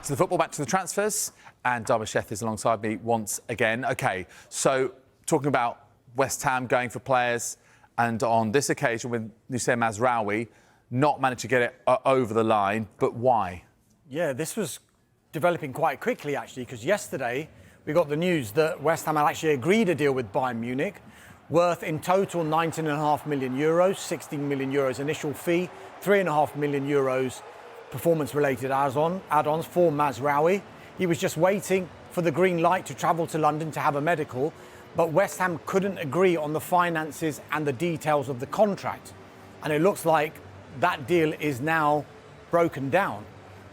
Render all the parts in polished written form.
to the football, back to the transfers. And Dharmesh Sheth is alongside me once again. OK, so talking about West Ham going for players, and on this occasion with Noussair Mazraoui not managed to get it over the line, but why? Yeah, this was developing quite quickly, actually, because yesterday we got the news that West Ham had actually agreed a deal with Bayern Munich, worth in total €19.5 million, 16 million euros initial fee, 3.5 million euros performance-related add-ons for Mazraoui. He was just waiting for the green light to travel to London to have a medical, but West Ham couldn't agree on the finances and the details of the contract. And it looks like that deal is now broken down.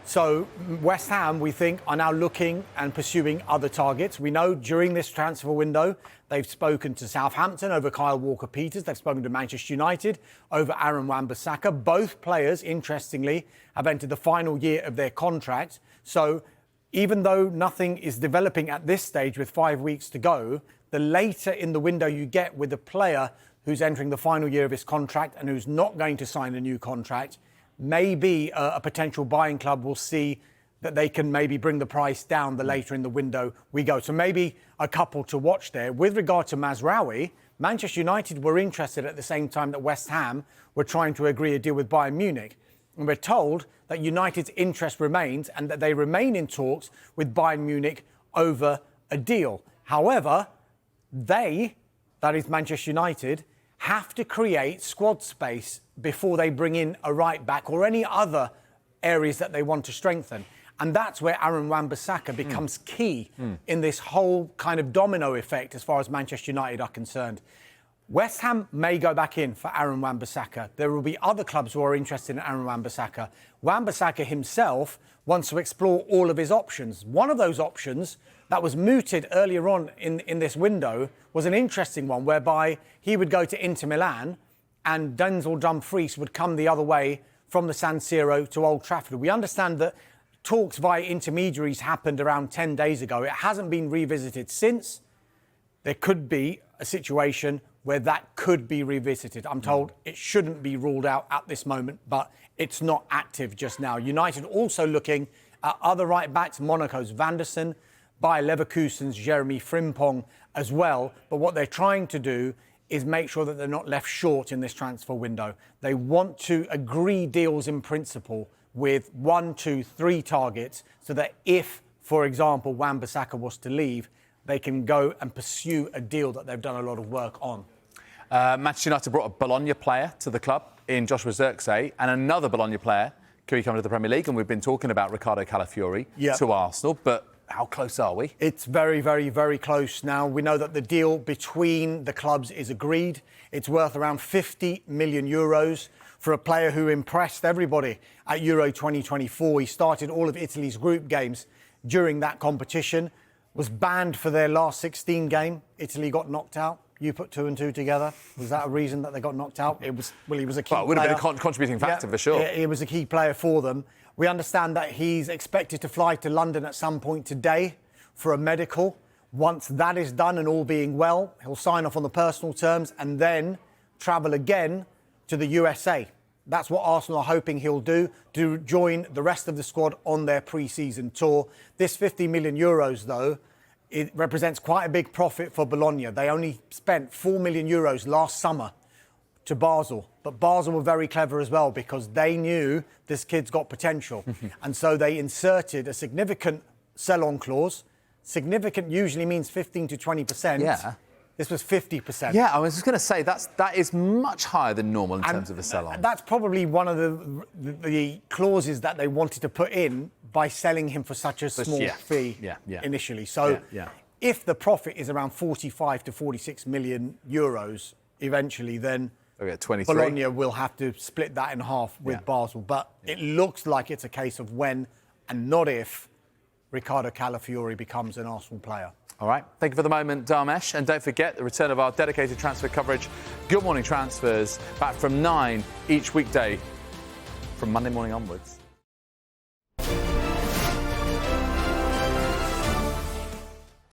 So West Ham, we think, are now looking and pursuing other targets. We know during this transfer window, they've spoken to Southampton over Kyle Walker-Peters. They've spoken to Manchester United over Wan-Bissaka. Both players, interestingly, have entered the final year of their contract. So even though nothing is developing at this stage with 5 weeks to go, the later in the window you get with a player who's entering the final year of his contract and who's not going to sign a new contract, maybe a potential buying club will see that they can maybe bring the price down the later in the window we go. So maybe a couple to watch there. With regard to Mazraoui, Manchester United were interested at the same time that West Ham were trying to agree a deal with Bayern Munich. And we're told that United's interest remains and that they remain in talks with Bayern Munich over a deal. However, they, that is Manchester United, have to create squad space before they bring in a right-back or any other areas that they want to strengthen. And that's where Wan-Bissaka becomes key in this whole kind of domino effect as far as Manchester United are concerned. West Ham may go back in for Wan-Bissaka. There will be other clubs who are interested in Wan-Bissaka. Wan-Bissaka himself wants to explore all of his options. One of those options that was mooted earlier on in this window was an interesting one, whereby he would go to Inter Milan and Denzel Dumfries would come the other way from the San Siro to Old Trafford. We understand that talks via intermediaries happened around 10 days ago. It hasn't been revisited since. There could be a situation where that could be revisited. I'm told it shouldn't be ruled out at this moment, but it's not active just now. United also looking at other right-backs, Monaco's Vanderson, Bayer Leverkusen's Jeremy Frimpong as well. But what they're trying to do is make sure that they're not left short in this transfer window. They want to agree deals in principle with 1, 2, 3 targets so that if, for example, Wan-Bissaka was to leave, they can go and pursue a deal that they've done a lot of work on. Manchester United brought a Bologna player to the club in Joshua Zirkzee, and another Bologna player could be coming to the Premier League, and we've been talking about Riccardo Calafiori to Arsenal, but how close are we? It's very, very, very close now. We know that the deal between the clubs is agreed. It's worth around 50 million euros for a player who impressed everybody at Euro 2024. He started all of Italy's group games during that competition, was banned for their last 16 game. Italy got knocked out. You put 2 and 2 together. Was that a reason that they got knocked out? He was a key player. Well, it would have been a contributing factor for sure. He was a key player for them. We understand that he's expected to fly to London at some point today for a medical. Once that is done and all being well, he'll sign off on the personal terms and then travel again to the USA. That's what Arsenal are hoping he'll do, to join the rest of the squad on their pre-season tour. This 50 million euros, though, it represents quite a big profit for Bologna. They only spent 4 million euros last summer to Basel. But Basel were very clever as well because they knew this kid's got potential. And so they inserted a significant sell-on clause. Significant usually means 15 to 20%. Yeah. This was 50%. Yeah, I was just going to say that is much higher than normal in terms of a sell-on. That's probably one of the clauses that they wanted to put in by selling him for such a small fee initially. So if the profit is around 45 to 46 million euros eventually, then Bologna will have to split that in half with Basel. But it looks like it's a case of when and not if Riccardo Calafiori becomes an Arsenal player. All right. Thank you for the moment, Dharmesh. And don't forget the return of our dedicated transfer coverage. Good Morning Transfers, back from 9 each weekday from Monday morning onwards.